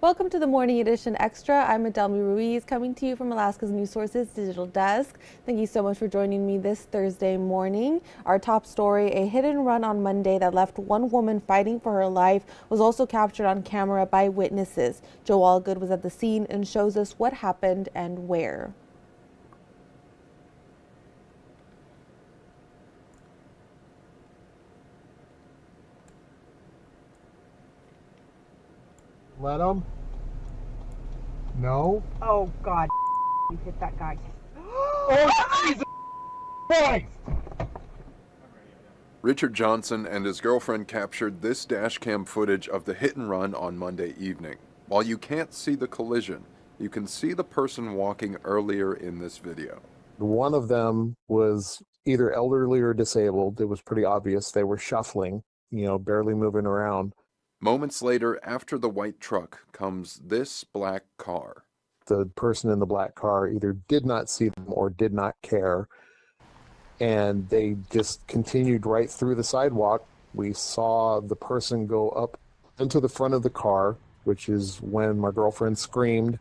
Welcome to the Morning Edition Extra. I'm Adelmi Ruiz, coming to you from Alaska's News Sources Digital Desk. Thank you so much for joining me this Thursday morning. Our top story, a hit and run on Monday that left one woman fighting for her life, was also captured on camera by witnesses. Joe Allgood was at the scene and shows us what happened and where. Let him. No. Oh, God. You hit that guy. Oh, Jesus Christ! Richard Johnson and his girlfriend captured this dash cam footage of the hit and run on Monday evening. While you can't see the collision, you can see the person walking earlier in this video. One of them was either elderly or disabled. It was pretty obvious. They were shuffling, barely moving around. Moments later, after the white truck, comes this black car. The person in the black car either did not see them or did not care, and they just continued right through the sidewalk. We saw the person go up into the front of the car, which is when my girlfriend screamed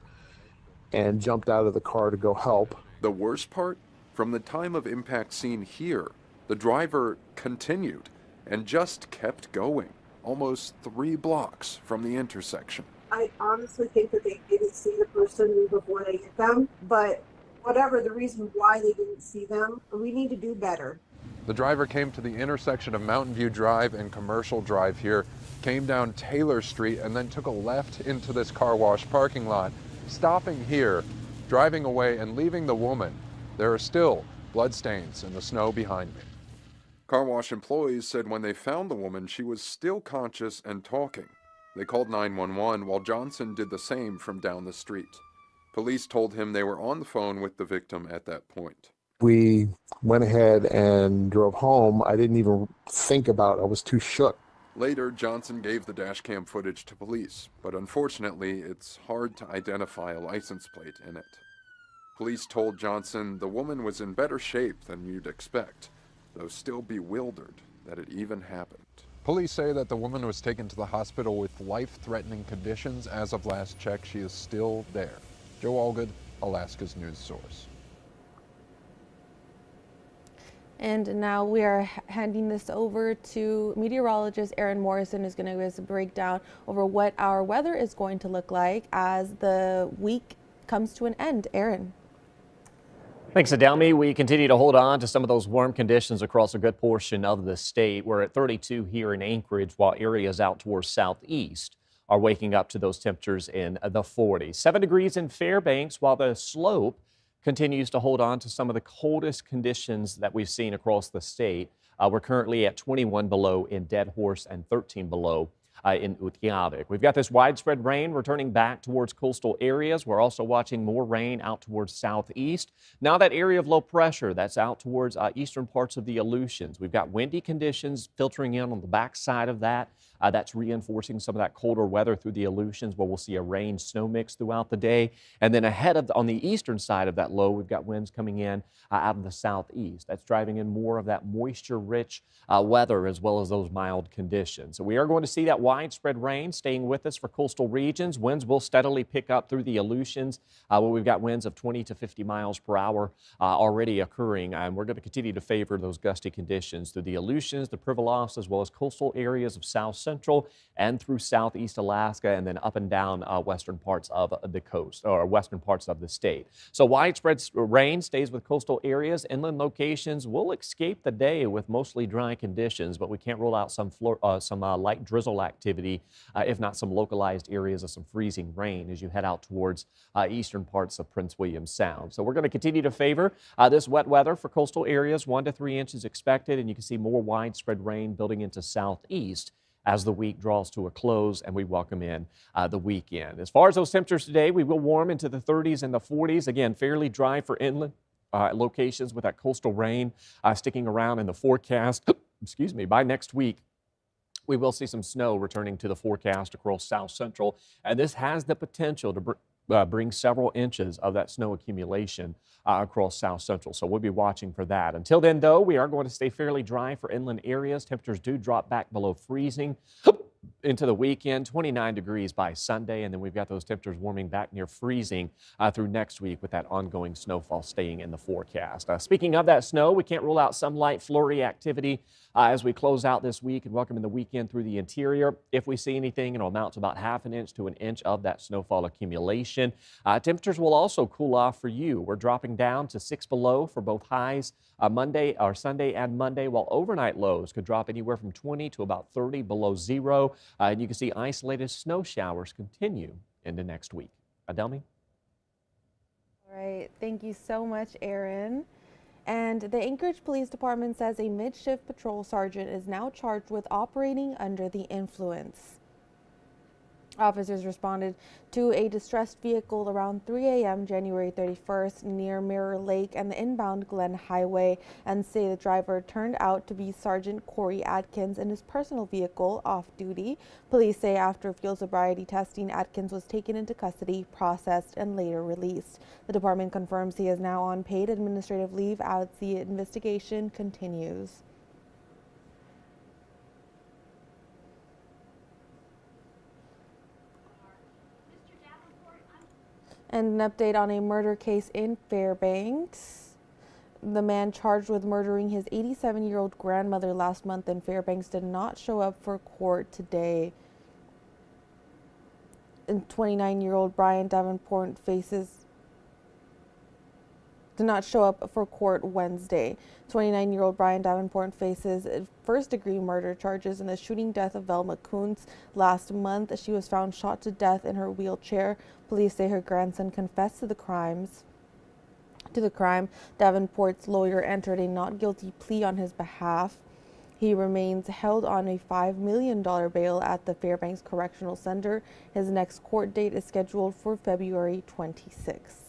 and jumped out of the car to go help. The worst part? From the time of impact seen here, the driver continued and just kept going. Almost 3 blocks from the intersection. I honestly think that they didn't see the person before they hit them, but whatever the reason why they didn't see them, we need to do better. The driver came to the intersection of Mountain View Drive and Commercial Drive here, came down Taylor Street, and then took a left into this car wash parking lot, stopping here, driving away and leaving the woman. There are still bloodstains in the snow behind me. Car wash employees said when they found the woman, she was still conscious and talking. They called 911 while Johnson did the same from down the street. Police told him they were on the phone with the victim at that point. We went ahead and drove home. I didn't even think about it. I was too shook. Later, Johnson gave the dash cam footage to police, but unfortunately, it's hard to identify a license plate in it. Police told Johnson the woman was in better shape than you'd expect, though still bewildered that it even happened. Police say that the woman was taken to the hospital with life-threatening conditions. As of last check, she is still there. Joe Allgood, Alaska's news source. And now we are handing this over to meteorologist Aaron Morrison, who's going to give us a breakdown over what our weather is going to look like as the week comes to an end. Aaron. Thanks, Adelmi. We continue to hold on to some of those warm conditions across a good portion of the state. We're at 32 here in Anchorage, while areas out towards southeast are waking up to those temperatures in the 40s. 7 degrees in Fairbanks, while the slope continues to hold on to some of the coldest conditions that we've seen across the state. We're currently at 21 below in Dead Horse and 13 below in Utqiagvik. We've got this widespread rain returning back towards coastal areas. We're also watching more rain out towards southeast. Now that area of low pressure that's out towards eastern parts of the Aleutians. We've got windy conditions filtering in on the backside of that. That's reinforcing some of that colder weather through the Aleutians, where we'll see a rain-snow mix throughout the day. And then ahead of on the eastern side of that low, we've got winds coming in out of the southeast. That's driving in more of that moisture-rich weather as well as those mild conditions. So we are going to see that widespread rain staying with us for coastal regions. Winds will steadily pick up through the Aleutians, where we've got winds of 20 to 50 miles per hour already occurring. And we're going to continue to favor those gusty conditions through the Aleutians, the Pribilofs, as well as coastal areas of South Central and through southeast Alaska, and then up and down western parts of the coast or western parts of the state. So widespread rain stays with coastal areas. Inland locations will escape the day with mostly dry conditions, but we can't rule out some light drizzle activity, if not some localized areas of some freezing rain as you head out towards eastern parts of Prince William Sound. So we're going to continue to favor this wet weather for coastal areas. 1 to 3 inches expected, and you can see more widespread rain building into southeast as the week draws to a close and we welcome in the weekend. As far as those temperatures today, we will warm into the 30s and the 40s. Again, fairly dry for inland locations with that coastal rain sticking around in the forecast. Excuse me, by next week, we will see some snow returning to the forecast across South Central, and this has the potential to bring several inches of that snow accumulation across South Central. So we'll be watching for that. Until then, though, we are going to stay fairly dry for inland areas. Temperatures do drop back below freezing. Into the weekend, 29 degrees by Sunday, and then we've got those temperatures warming back near freezing through next week with that ongoing snowfall staying in the forecast. Speaking of that snow, we can't rule out some light flurry activity as we close out this week and welcome in the weekend through the interior. If we see anything, it'll amount to about half an inch to an inch of that snowfall accumulation. Temperatures will also cool off for you. We're dropping down to 6 below for both highs Monday or Sunday and Monday, while overnight lows could drop anywhere from 20 to about 30 below zero. And you can see isolated snow showers continue into next week. Adelmi? All right. Thank you so much, Aaron. And the Anchorage Police Department says a mid-shift patrol sergeant is now charged with operating under the influence. Officers responded to a distressed vehicle around 3 a.m. January 31st near Mirror Lake and the inbound Glen Highway and say the driver turned out to be Sergeant Corey Atkins in his personal vehicle off-duty. Police say after field sobriety testing, Atkins was taken into custody, processed, and later released. The department confirms he is now on paid administrative leave as the investigation continues. And an update on a murder case in Fairbanks. The man charged with murdering his 87-year-old grandmother last month in Fairbanks did not show up for court today. And 29-year-old Brian Davenport did not show up for court Wednesday. 29-year-old Brian Davenport faces first-degree murder charges in the shooting death of Velma Kuntz last month. She was found shot to death in her wheelchair. Police say her grandson confessed to the crime. Davenport's lawyer entered a not guilty plea on his behalf. He remains held on a $5 million bail at the Fairbanks Correctional Center. His next court date is scheduled for February 26th.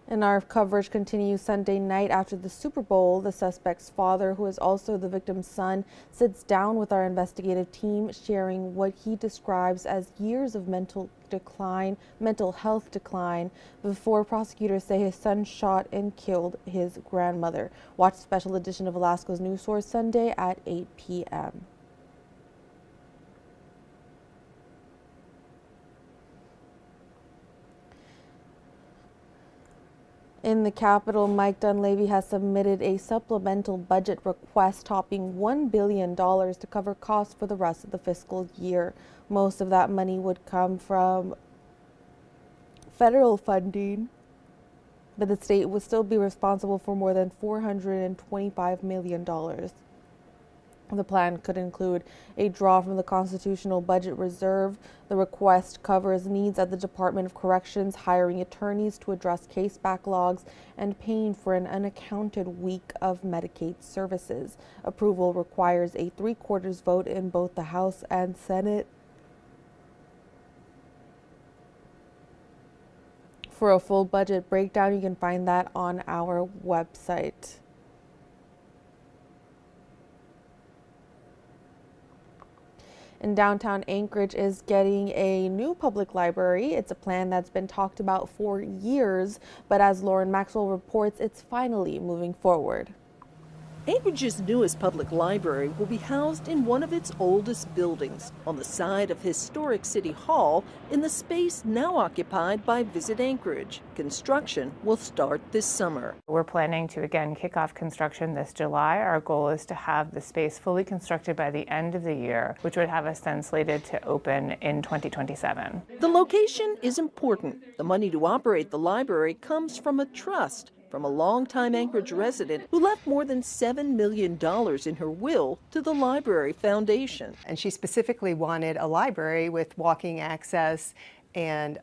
And our coverage continues Sunday night after the Super Bowl. The suspect's father, who is also the victim's son, sits down with our investigative team, sharing what he describes as years of mental health decline, before prosecutors say his son shot and killed his grandmother. Watch the special edition of Alaska's News Source Sunday at 8 p.m. In the Capitol, Mike Dunleavy has submitted a supplemental budget request topping $1 billion to cover costs for the rest of the fiscal year. Most of that money would come from federal funding, but the state would still be responsible for more than $425 million. The plan could include a draw from the Constitutional Budget Reserve. The request covers needs at the Department of Corrections, hiring attorneys to address case backlogs, and paying for an unaccounted week of Medicaid services. Approval requires a 3/4 vote in both the House and Senate. For a full budget breakdown, you can find that on our website. And downtown Anchorage is getting a new public library. It's a plan that's been talked about for years, but as Lauren Maxwell reports, it's finally moving forward. Anchorage's newest public library will be housed in one of its oldest buildings on the side of historic City Hall in the space now occupied by Visit Anchorage. Construction will start this summer. We're planning to again kick off construction this July. Our goal is to have the space fully constructed by the end of the year, which would have us then slated to open in 2027. The location is important. The money to operate the library comes from a trust from a longtime Anchorage resident who left more than $7 million in her will to the Library Foundation. And she specifically wanted a library with walking access and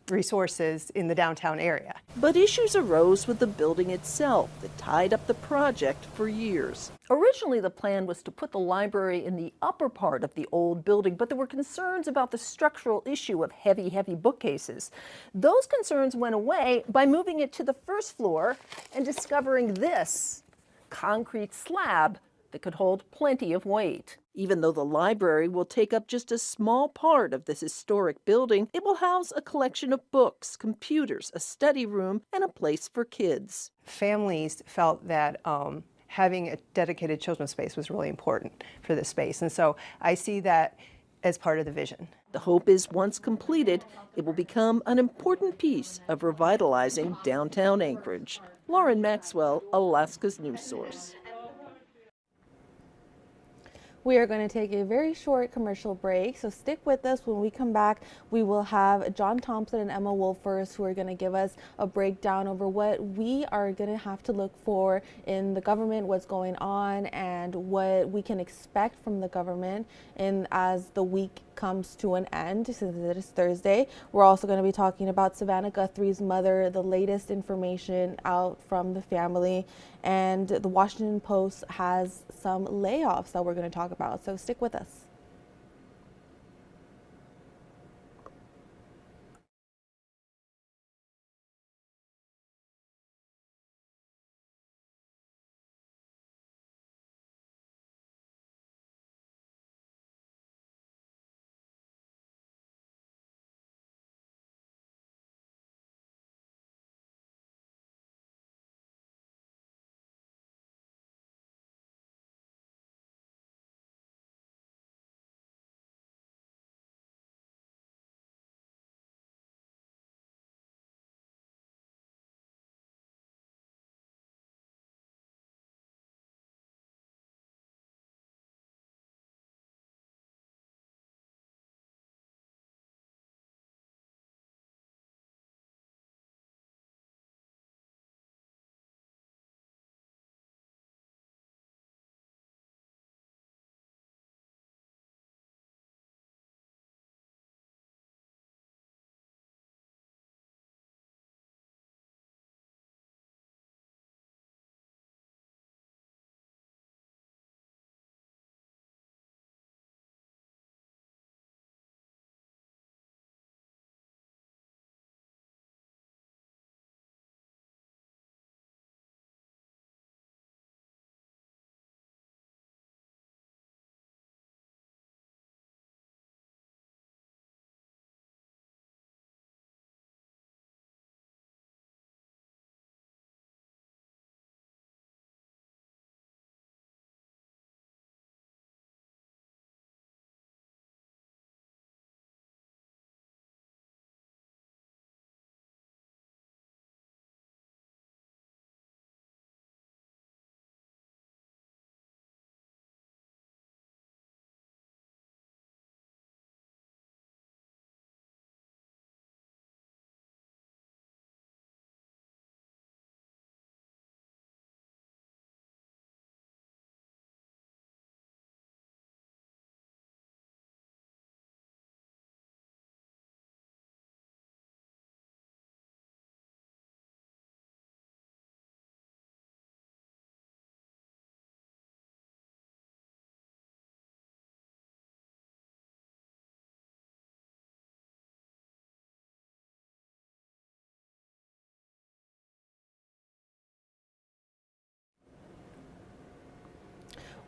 resources in the downtown area. But issues arose with the building itself that tied up the project for years. Originally, the plan was to put the library in the upper part of the old building, but there were concerns about the structural issue of heavy bookcases. Those concerns went away by moving it to the first floor and discovering this concrete slab that could hold plenty of weight. Even though the library will take up just a small part of this historic building, it will house a collection of books, computers, a study room, and a place for kids. Families felt that having a dedicated children's space was really important for this space. And so I see that as part of the vision. The hope is once completed, it will become an important piece of revitalizing downtown Anchorage. Lauren Maxwell, Alaska's news source. We are going to take a very short commercial break, so stick with us. When we come back, we will have John Thompson and Emma Wolfers, who are going to give us a breakdown over what we are going to have to look for in the government, what's going on, and what we can expect from the government as the week comes to an end, since it is Thursday. We're also going to be talking about Savannah Guthrie's mother, the latest information out from the family, and the Washington Post has some layoffs that we're going to talk about, so stick with us.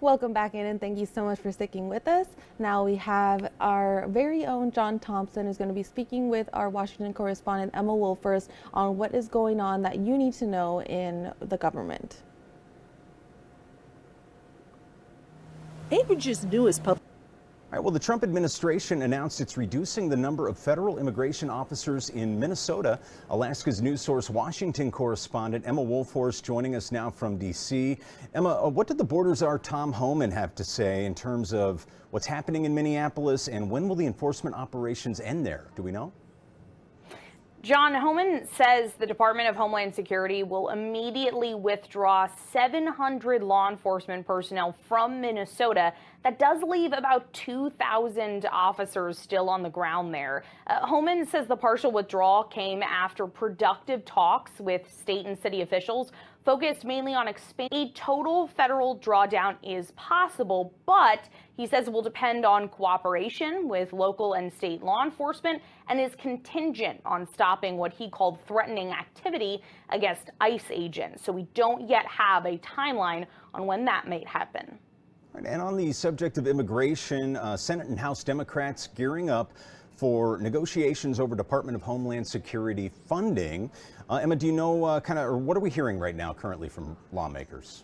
Welcome back in, and thank you so much for sticking with us. Now we have our very own John Thompson, who's going to be speaking with our Washington correspondent Emma Wolfers on what is going on that you need to know in the government. Anchorage's newest public. All right, well, the Trump administration announced it's reducing the number of federal immigration officers in Minnesota. Alaska's news source Washington correspondent Emma Wolfers joining us now from D.C. Emma, what did the Border Czar Tom Homan have to say in terms of what's happening in Minneapolis, and when will the enforcement operations end there? Do we know? John, Homan says the Department of Homeland Security will immediately withdraw 700 law enforcement personnel from Minnesota. That does leave about 2,000 officers still on the ground there. Homan says the partial withdrawal came after productive talks with state and city officials focused mainly on expanding. A total federal drawdown is possible, but he says it will depend on cooperation with local and state law enforcement and is contingent on stopping what he called threatening activity against ICE agents. So we don't yet have a timeline on when that may happen. And on the subject of immigration, Senate and House Democrats gearing up for negotiations over Department of Homeland Security funding. Emma, do you know or what are we hearing right now currently from lawmakers?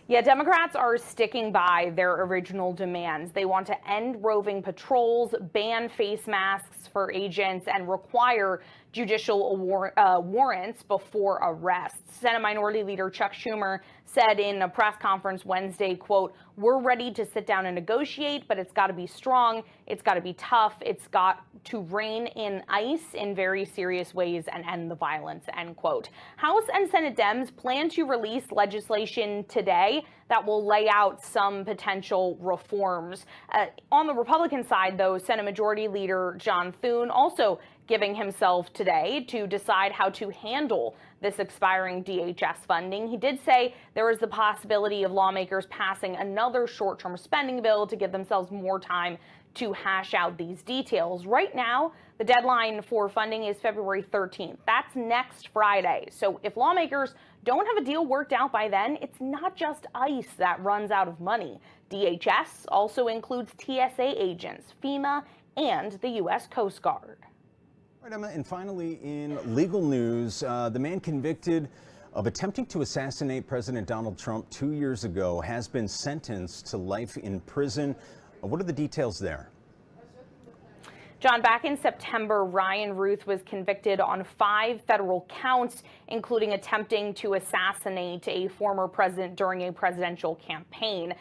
Yeah, Democrats are sticking by their original demands. They want to end roving patrols, ban face masks for agents, and require judicial warrants before arrests. Senate Minority Leader Chuck Schumer said in a press conference Wednesday, quote, "We're ready to sit down and negotiate, but it's got to be strong. It's got to be tough. It's got to rein in ICE in very serious ways and end the violence," end quote. House and Senate Dems plan to release legislation today that will lay out some potential reforms. On the Republican side, though, Senate Majority Leader John Thune also giving himself today to decide how to handle this expiring DHS funding. He did say there is the possibility of lawmakers passing another short-term spending bill to give themselves more time to hash out these details. Right now, the deadline for funding is February 13th. That's next Friday. So if lawmakers don't have a deal worked out by then, it's not just ICE that runs out of money. DHS also includes TSA agents, FEMA, and the U.S. Coast Guard. All right, Emma, and finally, in legal news, the man convicted of attempting to assassinate President Donald Trump 2 years ago has been sentenced to life in prison. What are the details there? John, back in September, Ryan Ruth was convicted on 5 federal counts, including attempting to assassinate a former president during a presidential campaign.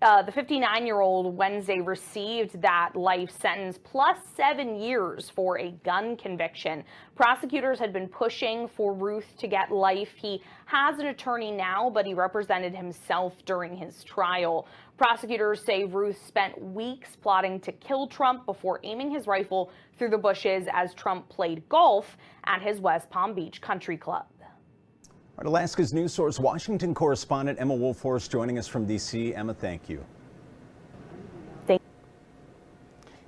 The 59-year-old Wednesday received that life sentence plus 7 years for a gun conviction. Prosecutors had been pushing for Ruth to get life. He has an attorney now, but he represented himself during his trial. Prosecutors say Ruth spent weeks plotting to kill Trump before aiming his rifle through the bushes as Trump played golf at his West Palm Beach country club. All right, Alaska's News Source Washington correspondent Emma Woolforce joining us from D.C. Emma, thank you.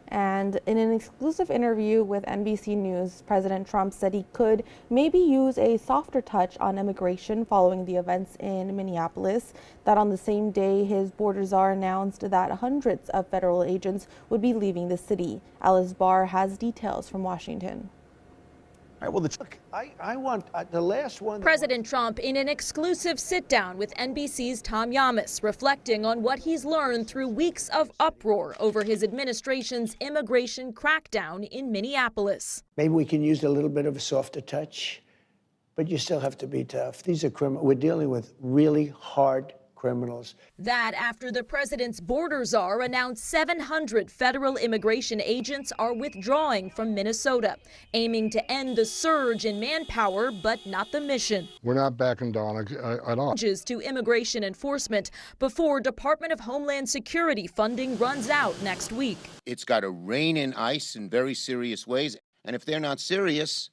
And in an exclusive interview with NBC News, President Trump said he could maybe use a softer touch on immigration following the events in Minneapolis. That on the same day, his border czar announced that hundreds of federal agents would be leaving the city. Alice Barr has details from Washington. All right, well, Look, I want the last one. President Trump in an exclusive sit-down with NBC's Tom Yamas, reflecting on what he's learned through weeks of uproar over his administration's immigration crackdown in Minneapolis. Maybe we can use a little bit of a softer touch, but you still have to be tough. These are criminals. We're dealing with really hard criminals. That after the president's border czar announced 700 federal immigration agents are withdrawing from Minnesota, aiming to end the surge in manpower, but not the mission. We're not backing down at all. Changes to immigration enforcement before Department of Homeland Security funding runs out next week. It's got to rein in ICE in very serious ways, and if they're not serious,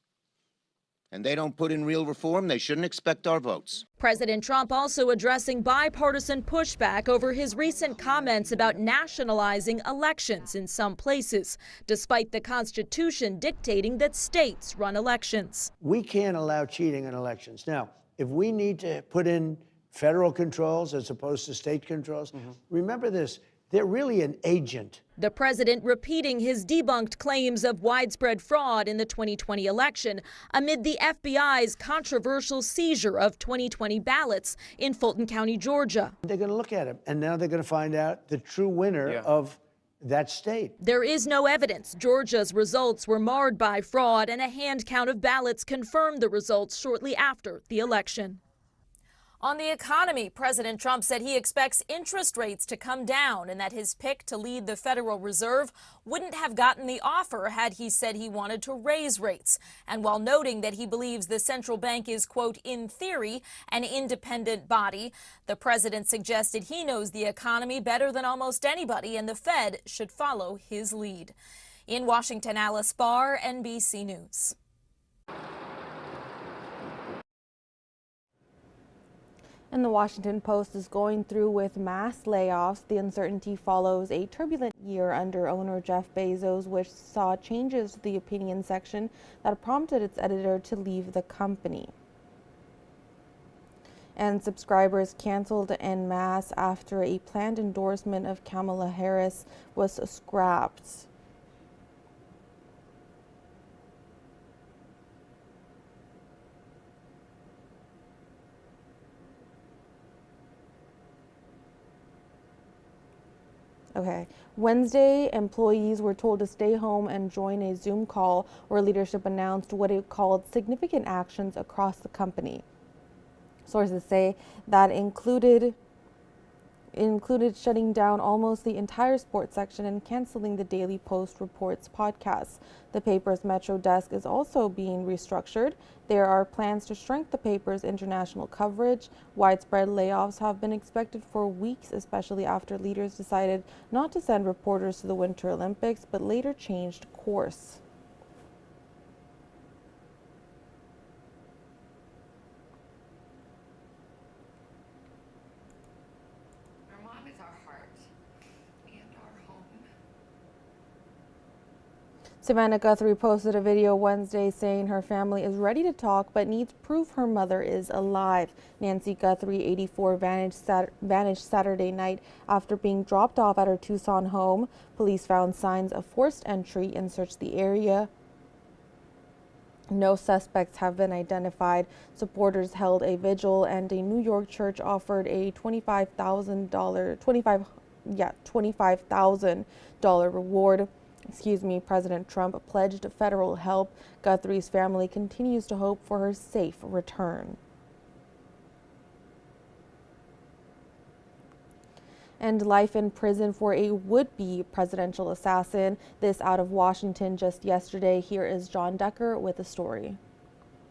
and they don't put in real reform, they shouldn't expect our votes. President Trump also addressing bipartisan pushback over his recent comments about nationalizing elections in some places, despite the Constitution dictating that states run elections. We can't allow cheating in elections. Now, if we need to put in federal controls as opposed to state controls, remember this, they're really an agent. The president repeating his debunked claims of widespread fraud in the 2020 election amid the FBI's controversial seizure of 2020 ballots in Fulton County, Georgia. They're going to look at him, and now they're going to find out the true winner of that state. There is no evidence Georgia's results were marred by fraud, and a hand count of ballots confirmed the results shortly after the election. On the economy, President Trump said he expects interest rates to come down and that his pick to lead the Federal Reserve wouldn't have gotten the offer had he said he wanted to raise rates. And while noting that he believes the central bank is, quote, in theory, an independent body, the president suggested he knows the economy better than almost anybody and the Fed should follow his lead. In Washington, Alice Barr, NBC News. And the Washington Post is going through with mass layoffs. The uncertainty follows a turbulent year under owner Jeff Bezos, which saw changes to the opinion section that prompted its editor to leave the company. And subscribers canceled en masse after a planned endorsement of Kamala Harris was scrapped. Okay. Wednesday, employees were told to stay home and join a Zoom call where leadership announced what it called significant actions across the company. Sources say that included shutting down almost the entire sports section and canceling the Daily Post Reports podcast. The paper's Metro desk is also being restructured. There are plans to shrink the paper's international coverage. Widespread layoffs have been expected for weeks, especially after leaders decided not to send reporters to the Winter Olympics, but later changed course. Savannah Guthrie posted a video Wednesday saying her family is ready to talk but needs proof her mother is alive. Nancy Guthrie, 84, vanished Saturday night after being dropped off at her Tucson home. Police found signs of forced entry and searched the area. No suspects have been identified. Supporters held a vigil and a New York church offered a $25,000 reward. President Trump pledged federal help. Guthrie's family continues to hope for her safe return. And life in prison for a would-be presidential assassin. This out of Washington just yesterday. Here is John Decker with the story.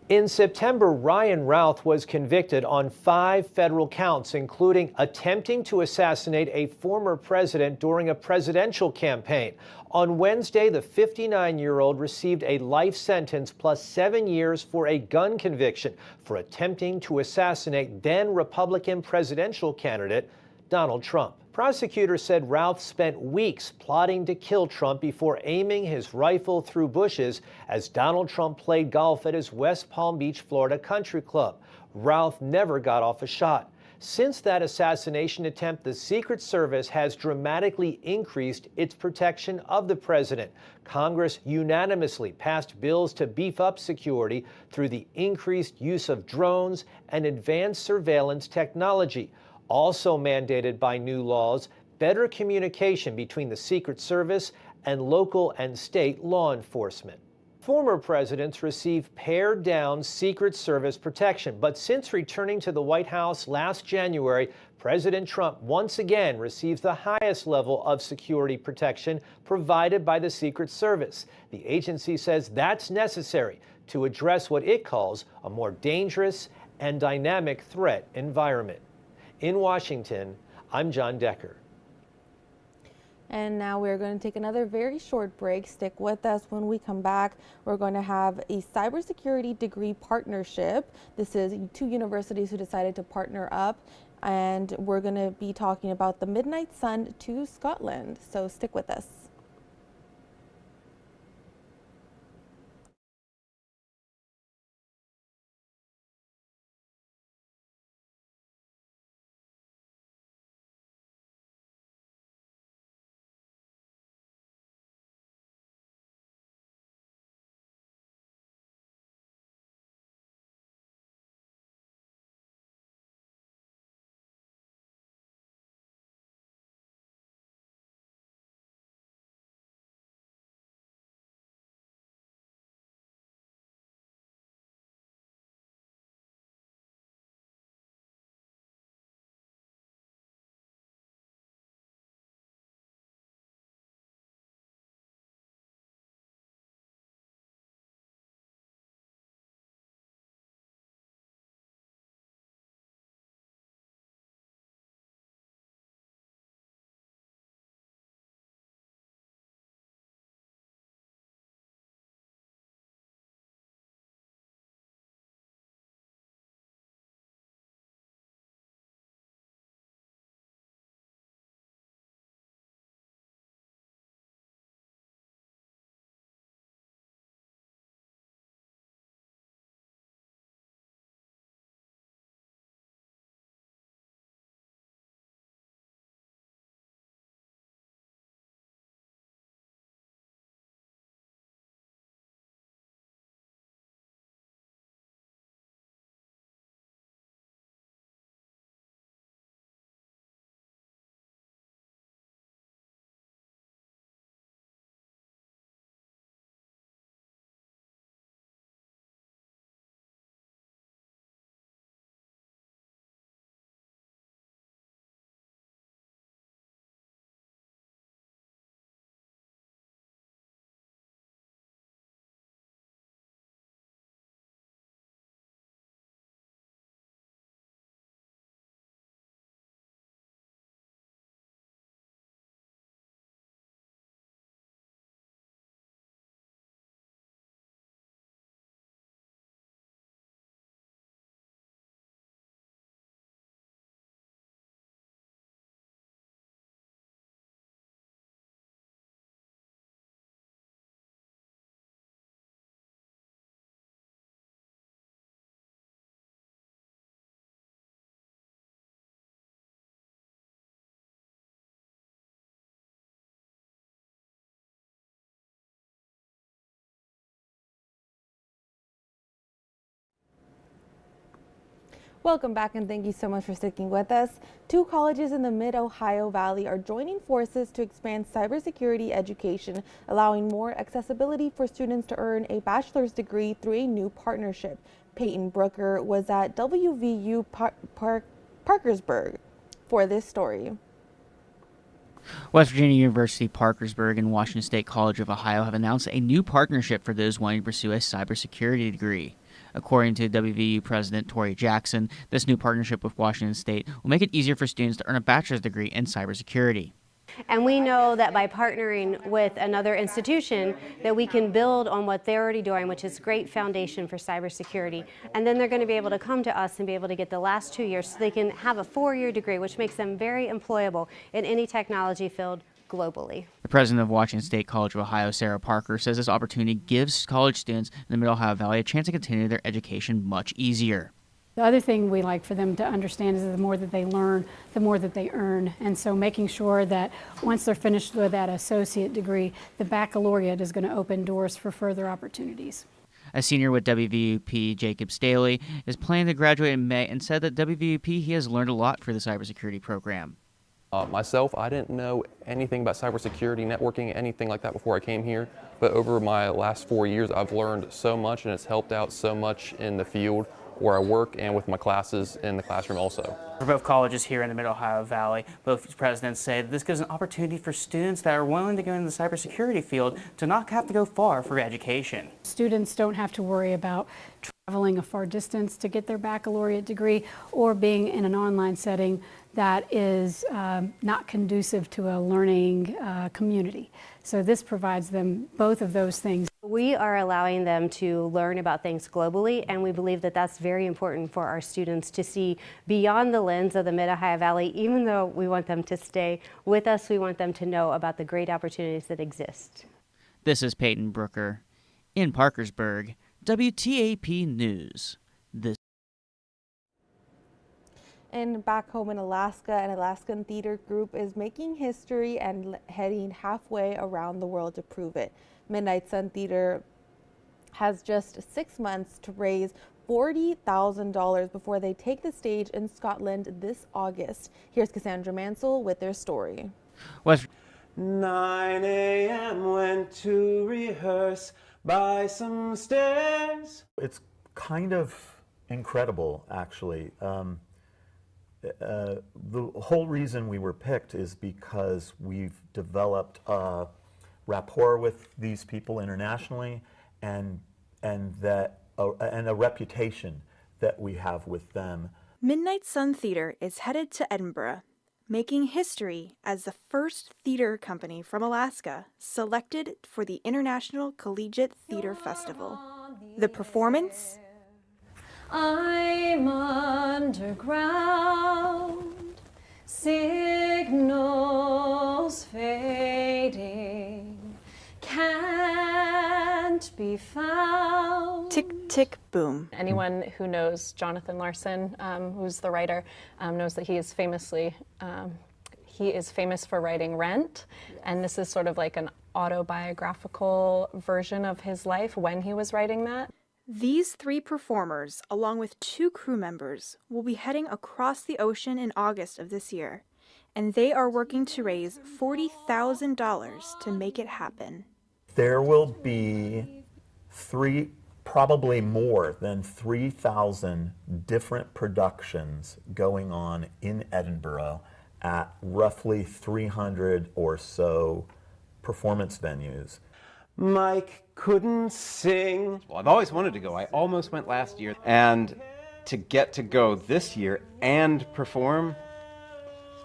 In September, Ryan Routh was convicted on 5 federal counts, including attempting to assassinate a former president during a presidential campaign. On Wednesday, the 59-year-old received a life sentence plus 7 years for a gun conviction for attempting to assassinate then Republican presidential candidate Donald Trump. Prosecutors said Routh spent weeks plotting to kill Trump before aiming his rifle through bushes as Donald Trump played golf at his West Palm Beach, Florida country club. Routh never got off a shot. Since that assassination attempt, the Secret Service has dramatically increased its protection of the president. Congress unanimously passed bills to beef up security through the increased use of drones and advanced surveillance technology. Also mandated by new laws, better communication between the Secret Service and local and state law enforcement. Former presidents receive pared-down Secret Service protection, but since returning to the White House last January, President Trump once again receives the highest level of security protection provided by the Secret Service. The agency says that's necessary to address what it calls a more dangerous and dynamic threat environment. In Washington, I'm John Decker. And now we're going to take another very short break. Stick with us. When we come back, we're going to have a cybersecurity degree partnership. This is 2 universities who decided to partner up, and we're going to be talking about the Midnight Sun to Scotland. So stick with us. Welcome back and thank you so much for sticking with us. 2 colleges in the Mid-Ohio Valley are joining forces to expand cybersecurity education, allowing more accessibility for students to earn a bachelor's degree through a new partnership. Peyton Brooker was at WVU Parkersburg for this story. West Virginia University, Parkersburg, and Washington State College of Ohio have announced a new partnership for those wanting to pursue a cybersecurity degree. According to WVU President Tori Jackson, this new partnership with Washington State will make it easier for students to earn a bachelor's degree in cybersecurity. And we know that by partnering with another institution that we can build on what they're already doing, which is a great foundation for cybersecurity. And then they're going to be able to come to us and be able to get the last 2 years so they can have a 4-year degree, which makes them very employable in any technology field globally. The president of Washington State College of Ohio, Sarah Parker, says this opportunity gives college students in the Mid-Ohio Valley a chance to continue their education much easier. The other thing we like for them to understand is that the more that they learn, the more that they earn. And so making sure that once they're finished with that associate degree, the baccalaureate is going to open doors for further opportunities. A senior with WVUP, Jacob Staley, is planning to graduate in May and said that WVUP he has learned a lot for the cybersecurity program. Myself, I didn't know anything about cybersecurity, networking, anything like that before I came here. But over my last 4 years, I've learned so much, and it's helped out so much in the field where I work and with my classes in the classroom also. For both colleges here in the Mid-Ohio Valley, both presidents say that this gives an opportunity for students that are willing to go into the cybersecurity field to not have to go far for education. Students don't have to worry about traveling a far distance to get their baccalaureate degree or being in an online setting that is not conducive to a learning community. So this provides them both of those things. We are allowing them to learn about things globally, and we believe that that's very important for our students to see beyond the lens of the Mid-Ohio Valley. Even though we want them to stay with us, we want them to know about the great opportunities that exist. This is Peyton Brooker in Parkersburg, WTAP News. And back home in Alaska, an Alaskan theater group is making history and heading halfway around the world to prove it. Midnight Sun Theater has just 6 months to raise $40,000 before they take the stage in Scotland this August. Here's Cassandra Mansell with their story. 9 a.m. went to rehearse by some stairs. It's kind of incredible, actually. The whole reason we were picked is because we've developed a rapport with these people internationally, and a reputation that we have with them. Midnight Sun Theater is headed to Edinburgh, making history as the first theater company from Alaska selected for the International Collegiate Theater Festival. The performance? I'm underground, signals fading, can't be found. Tick, tick, boom. Anyone who knows Jonathan Larson, who's the writer, knows that he is famous for writing Rent, and this is sort of like an autobiographical version of his life when he was writing that. These 3 performers, along with 2 crew members, will be heading across the ocean in August of this year, and they are working to raise $40,000 to make it happen. There will be probably more than 3,000 different productions going on in Edinburgh at roughly 300 or so performance venues. Mike couldn't sing. Well, I've always wanted to go. I almost went last year. And to get to go this year and perform,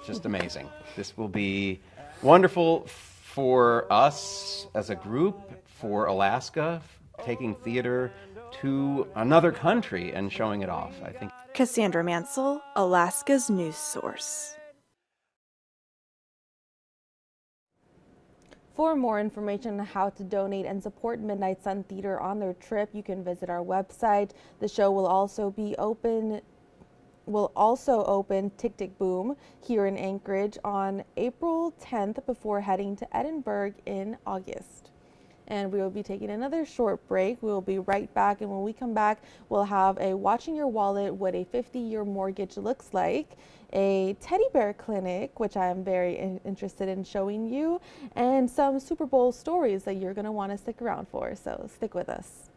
just amazing. This will be wonderful for us as a group, for Alaska, taking theater to another country and showing it off, I think. Cassandra Mansell, Alaska's news source. For more information on how to donate and support Midnight Sun Theater on their trip, you can visit our website. The show will also open Tick Tick Boom here in Anchorage on April 10th before heading to Edinburgh in August. And we will be taking another short break. We will be right back. And when we come back, we'll have a Watching Your Wallet, what a 50-year mortgage looks like, a teddy bear clinic, which I am very interested in showing you, and some Super Bowl stories that you're going to want to stick around for. So stick with us.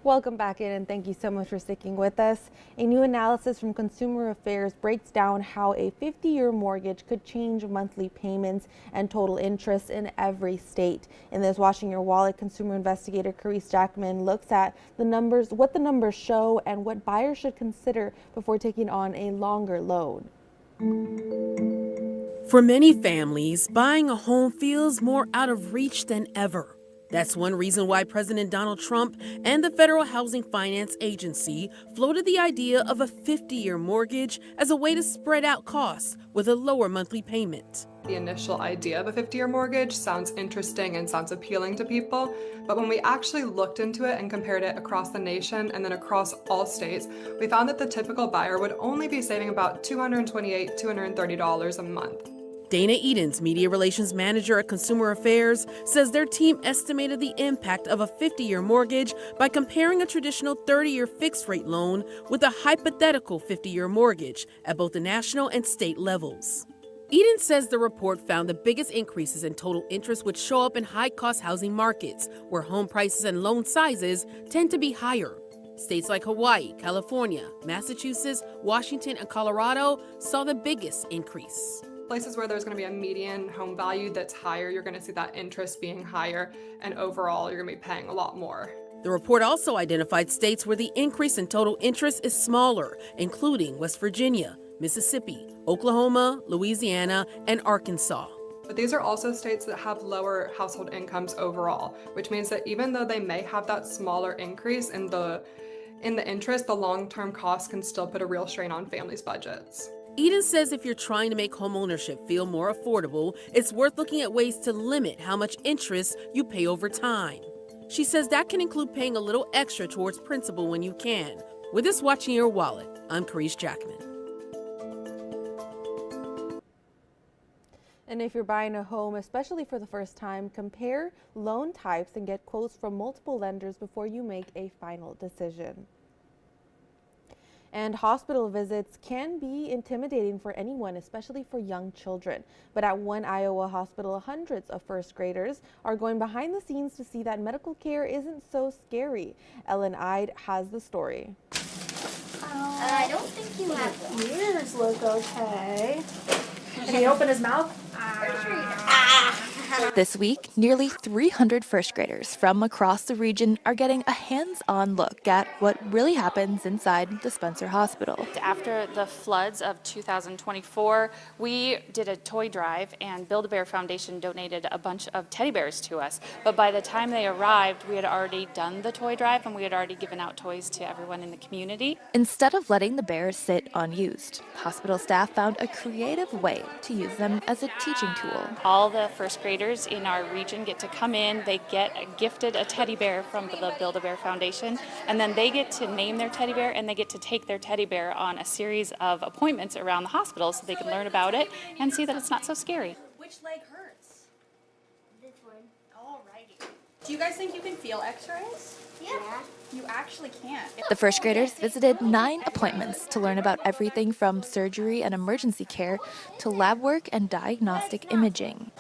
Welcome back in, and thank you so much for sticking with us. A new analysis from Consumer Affairs breaks down how a 50-year mortgage could change monthly payments and total interest in every state. In this Watching Your Wallet, consumer investigator Carice Jackman looks at the numbers, what the numbers show, and what buyers should consider before taking on a longer loan. For many families, buying a home feels more out of reach than ever. That's one reason why President Donald Trump and the Federal Housing Finance Agency floated the idea of a 50-year mortgage as a way to spread out costs with a lower monthly payment. The initial idea of a 50-year mortgage sounds interesting and sounds appealing to people, but when we actually looked into it and compared it across the nation and then across all states, we found that the typical buyer would only be saving about $228, $230 a month. Dana Edens, Media Relations Manager at Consumer Affairs, says their team estimated the impact of a 50-year mortgage by comparing a traditional 30-year fixed-rate loan with a hypothetical 50-year mortgage at both the national and state levels. Edens says the report found the biggest increases in total interest would show up in high-cost housing markets, where home prices and loan sizes tend to be higher. States like Hawaii, California, Massachusetts, Washington, and Colorado saw the biggest increase. Places where there's going to be a median home value that's higher, you're going to see that interest being higher, and overall you're going to be paying a lot more. The report also identified states where the increase in total interest is smaller, including West Virginia, Mississippi, Oklahoma, Louisiana, and Arkansas. But these are also states that have lower household incomes overall, which means that even though they may have that smaller increase in the interest, the long-term costs can still put a real strain on families' budgets. Eden says if you're trying to make homeownership feel more affordable, it's worth looking at ways to limit how much interest you pay over time. She says that can include paying a little extra towards principal when you can. With this Watching Your Wallet, I'm Carice Jackman. And if you're buying a home, especially for the first time, compare loan types and get quotes from multiple lenders before you make a final decision. And hospital visits can be intimidating for anyone, especially for young children. But at one Iowa hospital, hundreds of first graders are going behind the scenes to see that medical care isn't so scary. Ellen Ide has the story. I don't think you have ears look okay. Can he open his mouth? This week, nearly 300 first graders from across the region are getting a hands-on look at what really happens inside the Spencer Hospital. After the floods of 2024, we did a toy drive, and Build-A-Bear Foundation donated a bunch of teddy bears to us. But by the time they arrived, we had already done the toy drive, and we had already given out toys to everyone in the community. Instead of letting the bears sit unused, hospital staff found a creative way to use them as a teaching tool. All the first graders in our region get to come in, they get gifted a teddy bear from the Build-A-Bear Foundation, and then they get to name their teddy bear, and they get to take their teddy bear on a series of appointments around the hospital so they can learn about it and see that it's not so scary. Which leg hurts? This one. Alrighty. Do you guys think you can feel x-rays? Yeah. You actually can't. The first graders visited 9 appointments to learn about everything from surgery and emergency care to lab work and diagnostic imaging.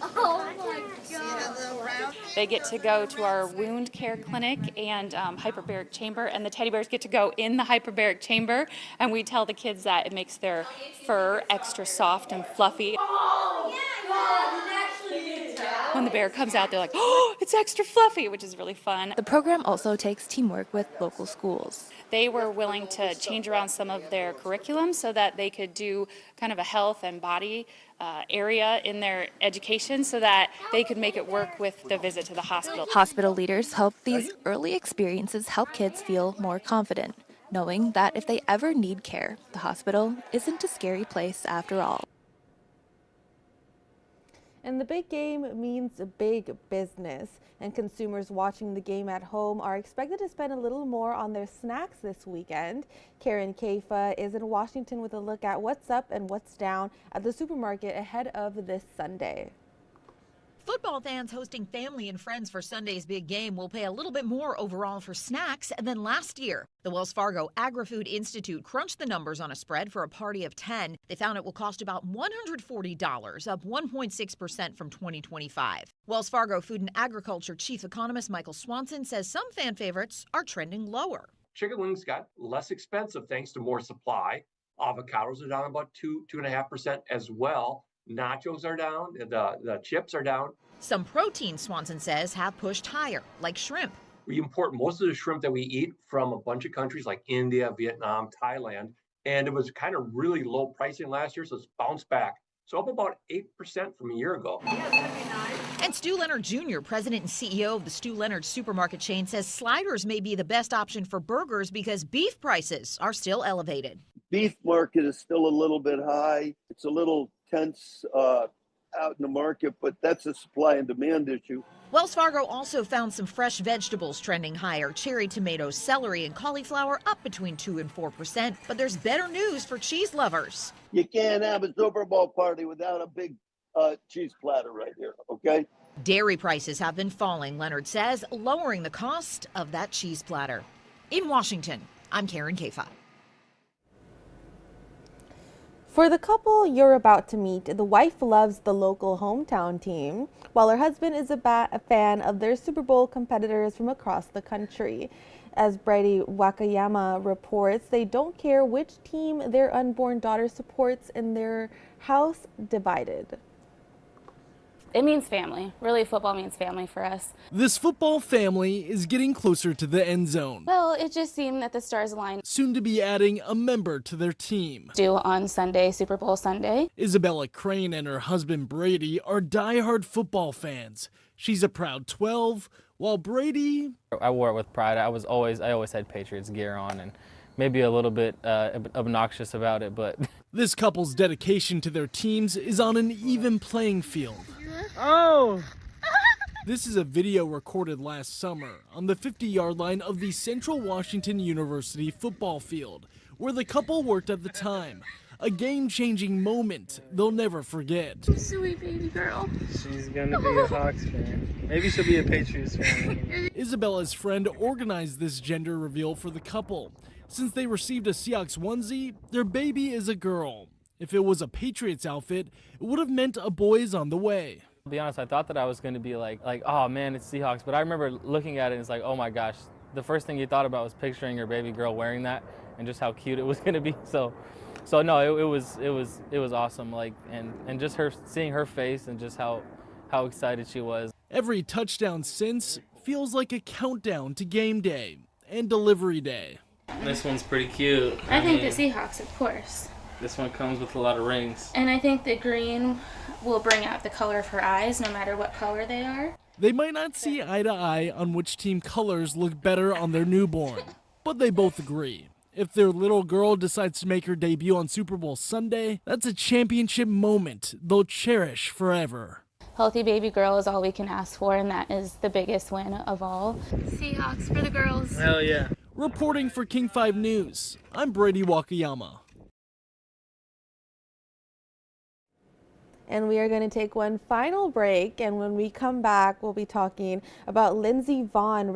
Oh my God. They get to go to our wound care clinic and hyperbaric chamber, and the teddy bears get to go in the hyperbaric chamber, and we tell the kids that it makes their fur extra soft and fluffy. When the bear comes out, they're like, oh, it's extra fluffy, which is really fun. The program also takes teamwork with local schools. They were willing to change around some of their curriculum so that they could do kind of a health and body area in their education so that they could make it work with the visit to the hospital. Hospital leaders hope these early experiences help kids feel more confident, knowing that if they ever need care, the hospital isn't a scary place after all. And the big game means big business, and consumers watching the game at home are expected to spend a little more on their snacks this weekend. Karen Kaifa is in Washington with a look at what's up and what's down at the supermarket ahead of this Sunday. Football fans hosting family and friends for Sunday's big game will pay a little bit more overall for snacks than last year. The Wells Fargo Agri-Food Institute crunched the numbers on a spread for a party of 10. They found it will cost about $140, up 1.6% from 2025. Wells Fargo Food and Agriculture Chief Economist Michael Swanson says some fan favorites are trending lower. Chicken wings got less expensive thanks to more supply. Avocados are down about 2.5% as well. Nachos are down, the chips are down. Some proteins, Swanson says, have pushed higher, like shrimp. We import most of the shrimp that we eat from a bunch of countries like India, Vietnam, Thailand, and it was kind of really low pricing last year, so it's bounced back. So up about 8% from a year ago. And Stu Leonard Jr., president and CEO of the Stu Leonard supermarket chain, says sliders may be the best option for burgers because beef prices are still elevated. Beef market is still a little bit high. It's a little tense out in the market, but that's a supply and demand issue. Wells Fargo also found some fresh vegetables trending higher. Cherry tomatoes, celery, and cauliflower up between 2 and 4%. But there's better news for cheese lovers. You can't have a Super Bowl party without a big cheese platter right here, okay? Dairy prices have been falling, Leonard says, lowering the cost of that cheese platter. In Washington, I'm Karen Kaifa. For the couple you're about to meet, the wife loves the local hometown team, while her husband is a fan of their Super Bowl competitors from across the country. As Brady Wakayama reports, they don't care which team their unborn daughter supports, and their house divided. It means family. Really, football means family for us. This football family is getting closer to the end zone. Well, it just seemed that the stars aligned. Soon to be adding a member to their team. Due on Sunday, Super Bowl Sunday. Isabella Crane and her husband Brady are diehard football fans. She's a proud 12, while Brady... I wore it with pride. I always had Patriots gear on, and maybe a little bit obnoxious about it, but... This couple's dedication to their teams is on an even playing field. Oh! This is a video recorded last summer on the 50-yard line of the Central Washington University football field, where the couple worked at the time. A game-changing moment they'll never forget. Sweet baby girl. She's gonna be a Hawks fan. Maybe she'll be a Patriots fan. Isabella's friend organized this gender reveal for the couple. Since they received a Seahawks onesie, their baby is a girl. If it was a Patriots outfit, it would have meant a boy's on the way. To be honest, I thought that I was going to be like, oh man, it's Seahawks. But I remember looking at it and it's like, oh my gosh. The first thing you thought about was picturing your baby girl wearing that and just how cute it was going to be. So no, it was awesome. Like, and just seeing her face and just how excited she was. Every touchdown since feels like a countdown to game day and delivery day. This one's pretty cute. I think the Seahawks, of course. This one comes with a lot of rings. And I think the green will bring out the color of her eyes, no matter what color they are. They might not see eye to eye on which team colors look better on their newborn, but they both agree. If their little girl decides to make her debut on Super Bowl Sunday, that's a championship moment they'll cherish forever. Healthy baby girl is all we can ask for, and that is the biggest win of all. Seahawks for the girls. Hell yeah. Reporting for King 5 News, I'm Brady Wakayama. And we are going to take one final break, and when we come back, we'll be talking about Lindsey Vonn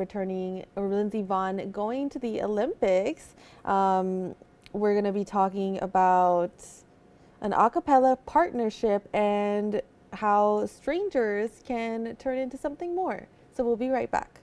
going to the Olympics. We're going to be talking about an a cappella partnership and how strangers can turn into something more. So we'll be right back.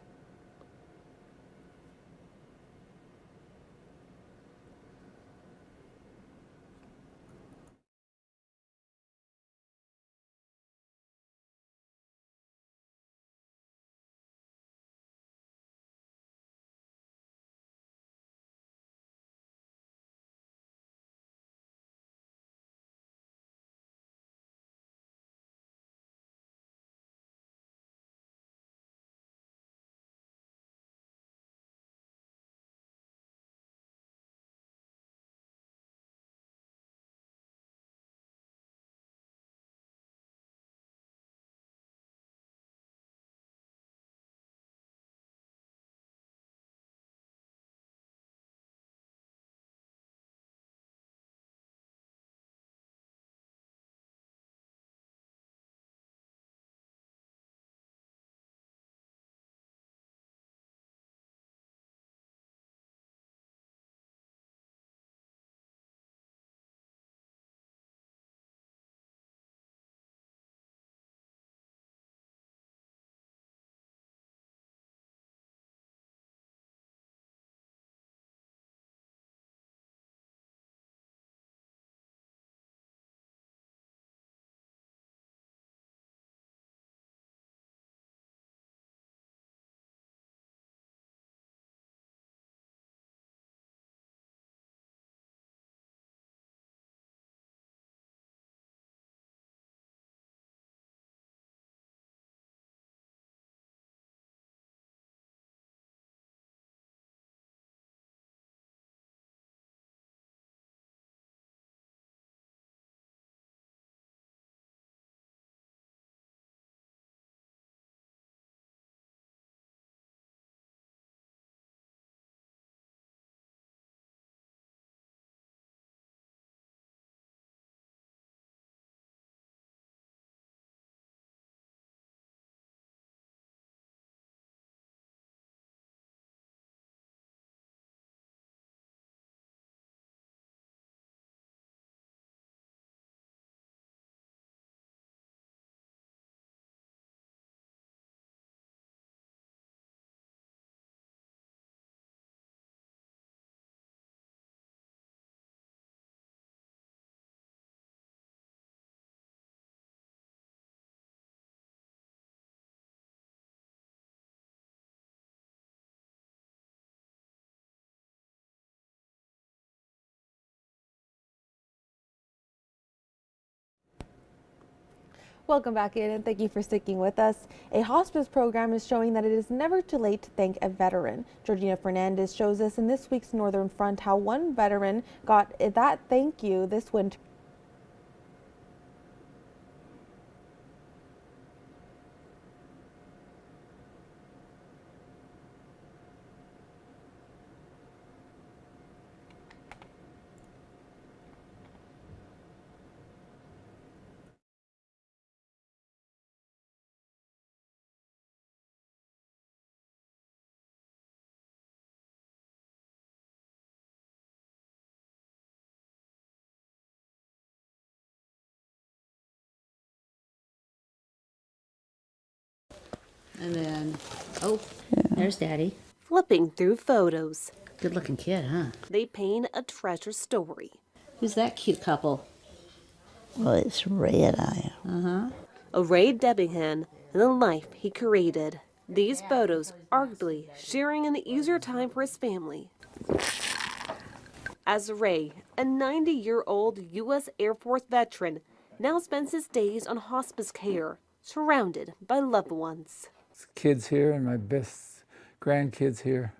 Welcome back in, and thank you for sticking with us. A hospice program is showing that it is never too late to thank a veteran. Georgina Fernandez shows us in this week's Northern Front how one veteran got that thank you this winter. And then, there's Daddy. Flipping through photos. Good looking kid, huh? They paint a treasure story. Who's that cute couple? Well, it's Ray and I. A Ray Debbingham and the life he created. These photos arguably sharing an easier time for his family. As Ray, a 90-year-old U.S. Air Force veteran, now spends his days on hospice care, surrounded by loved ones. Kids here and my best grandkids here.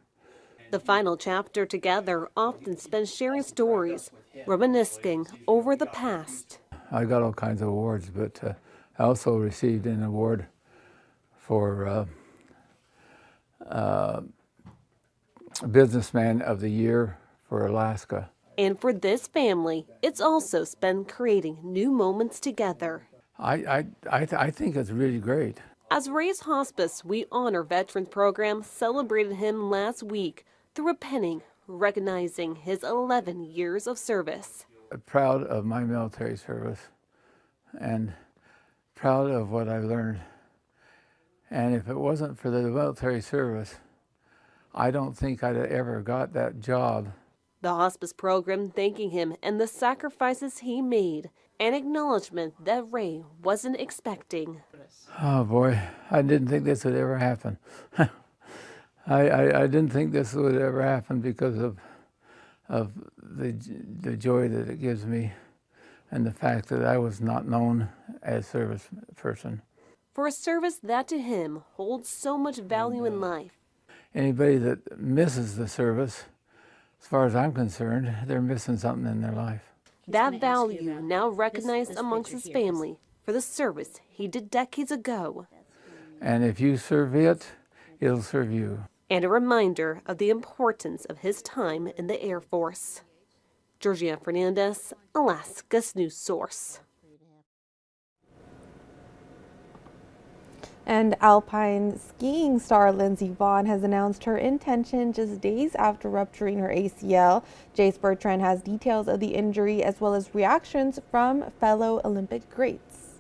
The final chapter together often spends sharing stories, reminiscing over the past. I got all kinds of awards, but I also received an award for Businessman of the Year for Alaska. And for this family, it's also spent creating new moments together. I think it's really great. As Ray's Hospice We Honor Veterans program celebrated him last week through a penning recognizing his 11 years of service. Proud of my military service and proud of what I learned. And if it wasn't for the military service, I don't think I'd have ever got that job. The hospice program thanking him and the sacrifices he made, an acknowledgement that Ray wasn't expecting. Oh boy, I didn't think this would ever happen. I didn't think this would ever happen because of the joy that it gives me and the fact that I was not known as a service person. For a service that to him holds so much value in life. Anybody that misses the service, as far as I'm concerned, they're missing something in their life. That value now recognized amongst his family for the service he did decades ago. And if you serve it, it'll serve you. And a reminder of the importance of his time in the Air Force. Georgina Fernandez, Alaska's news source. And alpine skiing star Lindsey Vonn has announced her intention just days after rupturing her ACL. Jace Bertrand has details of the injury as well as reactions from fellow Olympic greats.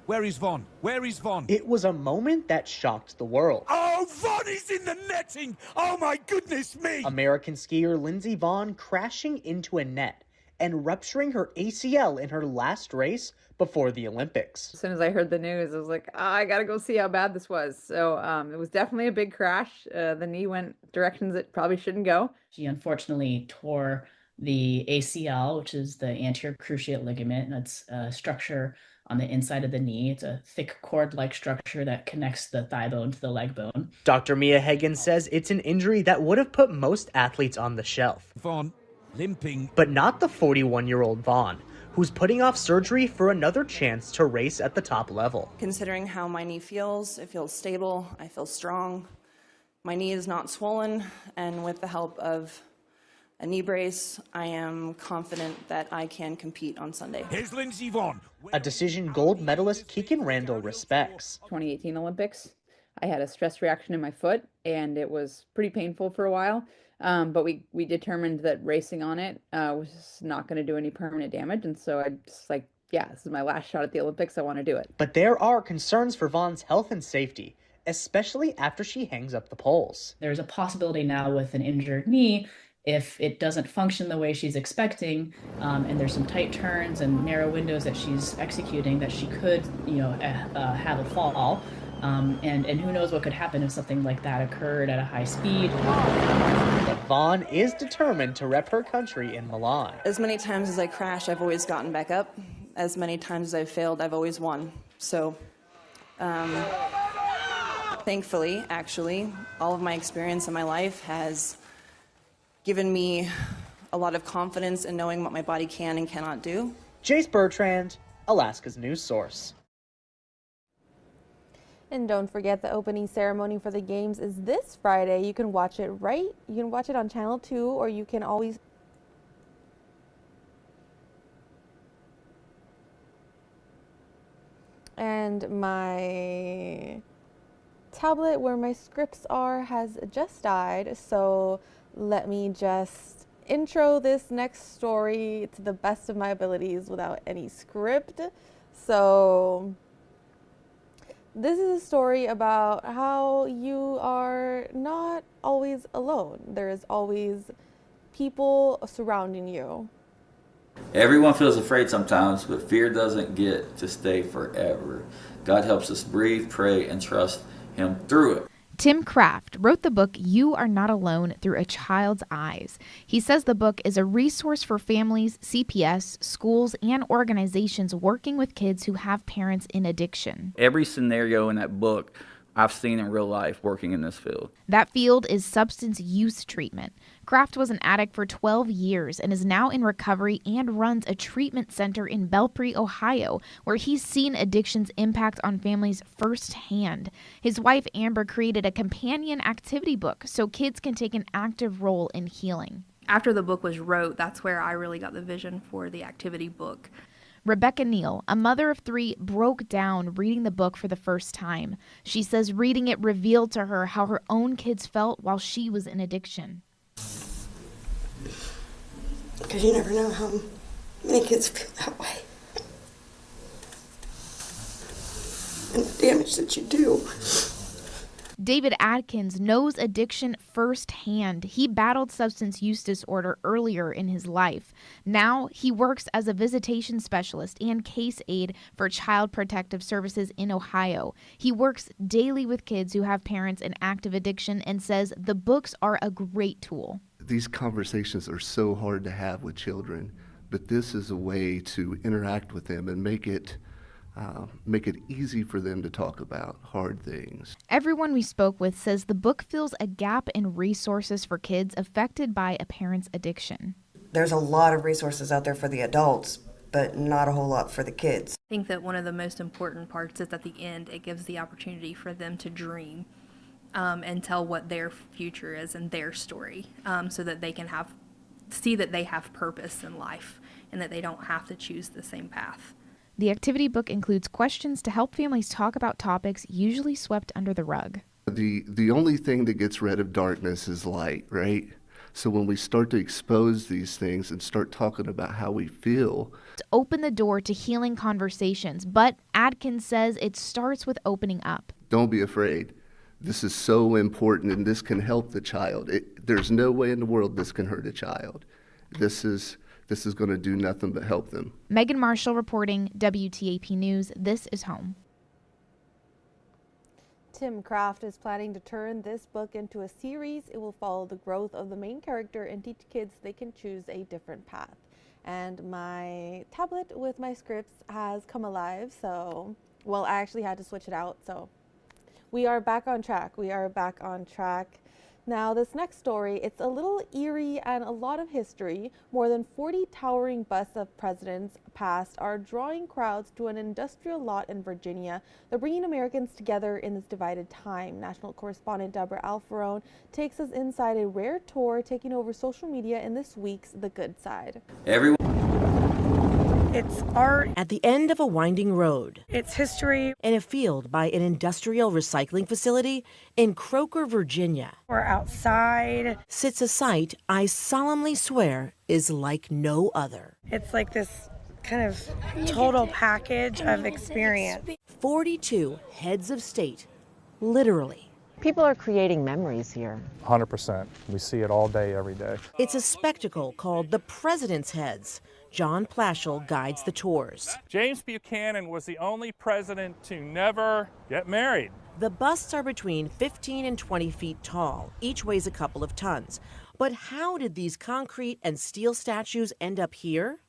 Where is Vonn? Where is Vonn? It was a moment that shocked the world. Oh, Vonn is in the netting! Oh my goodness me! American skier Lindsey Vonn crashing into a net and rupturing her ACL in her last race before the Olympics. As soon as I heard the news, I was like, I gotta go see how bad this was. So it was definitely a big crash. The knee went directions it probably shouldn't go. She unfortunately tore the ACL, which is the anterior cruciate ligament, and it's a structure on the inside of the knee. It's a thick cord-like structure that connects the thigh bone to the leg bone. Dr. Mia Hagen says it's an injury that would have put most athletes on the shelf. Vonn, limping. But not the 41-year-old Vonn, who's putting off surgery for another chance to race at the top level. Considering how my knee feels, it feels stable, I feel strong. My knee is not swollen, and with the help of a knee brace, I am confident that I can compete on Sunday. Here's Lindsey Vonn. A decision gold medalist Keegan Randall respects. 2018 Olympics, I had a stress reaction in my foot, and it was pretty painful for a while. But we determined that racing on it was not going to do any permanent damage. And so I just like, yeah, this is my last shot at the Olympics. I want to do it. But there are concerns for Vonn's health and safety, especially after she hangs up the poles. There's a possibility now with an injured knee, if it doesn't function the way she's expecting, and there's some tight turns and narrow windows that she's executing, that she could, have a fall. And who knows what could happen if something like that occurred at a high speed. But Vonn is determined to rep her country in Milan. As many times as I crash, I've always gotten back up. As many times as I've failed, I've always won. So, thankfully, actually, all of my experience in my life has given me a lot of confidence in knowing what my body can and cannot do. Jace Bertrand, Alaska's news source. And don't forget, the opening ceremony for the games is this Friday. You can watch it You can watch it on Channel 2, or you can always. And my tablet where my scripts are has just died, so let me just intro this next story to the best of my abilities without any script. So This is a story about how you are not always alone. There's always people surrounding you. Everyone feels afraid sometimes, but fear doesn't get to stay forever. God helps us breathe, pray, and trust Him through it. Tim Kraft wrote the book You Are Not Alone Through a Child's Eyes. He says the book is a resource for families, CPS, schools, and organizations working with kids who have parents in addiction. Every scenario in that book I've seen in real life working in this field. That field is substance use treatment. Kraft was an addict for 12 years and is now in recovery and runs a treatment center in Belpre, Ohio, where he's seen addiction's impact on families firsthand. His wife, Amber, created a companion activity book so kids can take an active role in healing. After the book was wrote, that's where I really got the vision for the activity book. Rebecca Neal, a mother of 3, broke down reading the book for the first time. She says reading it revealed to her how her own kids felt while she was in addiction. Because you never know how many kids feel that way. And the damage that you do. David Adkins knows addiction firsthand. He battled substance use disorder earlier in his life. Now he works as a visitation specialist and case aide for Child Protective Services in Ohio. He works daily with kids who have parents in active addiction and says the books are a great tool. These conversations are so hard to have with children, but this is a way to interact with them and make it easy for them to talk about hard things. Everyone we spoke with says the book fills a gap in resources for kids affected by a parent's addiction. There's a lot of resources out there for the adults, but not a whole lot for the kids. I think that one of the most important parts is at the end, it gives the opportunity for them to dream and tell what their future is and their story, so that they can see that they have purpose in life and that they don't have to choose the same path. The activity book includes questions to help families talk about topics usually swept under the rug. The only thing that gets rid of darkness is light, right? So when we start to expose these things and start talking about how we feel, To open the door to healing conversations, but Adkins says it starts with opening up. don't be afraid. This is so important, and this can help the child. There's no way in the world this can hurt a child. This is going to do nothing but help them. Megan Marshall reporting, WTAP News. This is Home. Tim Kraft is planning to turn this book into a series. It will follow the growth of the main character and teach kids they can choose a different path. And my tablet with my scripts has come alive, so, well, I actually had to switch it out, so we are back on track. Now, this next story, it's a little eerie and a lot of history. More than 40 towering busts of presidents past are drawing crowds to an industrial lot in Virginia. They're bringing Americans together in this divided time. National correspondent Deborah Alfarone takes us inside a rare tour, taking over social media in this week's The Good Side. It's art at the end of a winding road. It's history in a field by an industrial recycling facility in Croker, Virginia. We're outside. Sits a sight I solemnly swear is like no other. It's like this kind of total package of experience. 42 heads of state, literally. People are creating memories here. 100%. We see it all day, every day. It's a spectacle called the President's Heads. John Plashel guides the tours. James Buchanan was the only president to never get married. The busts are between 15 and 20 feet tall. Each weighs a couple of tons. But how did these concrete and steel statues end up here?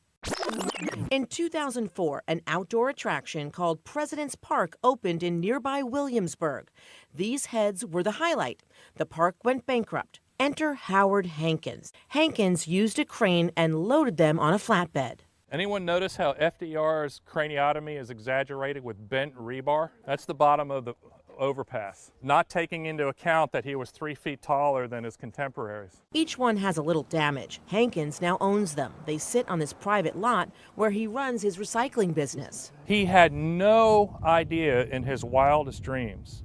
In 2004, an outdoor attraction called President's Park opened in nearby Williamsburg. These heads were the highlight. The park went bankrupt. Enter Howard Hankins. Hankins used a crane and loaded them on a flatbed. Anyone notice how FDR's craniotomy is exaggerated with bent rebar? That's the bottom of the overpass, not taking into account that he was 3 feet taller than his contemporaries. Each one has a little damage. Hankins now owns them. They sit on this private lot where he runs his recycling business. He had no idea in his wildest dreams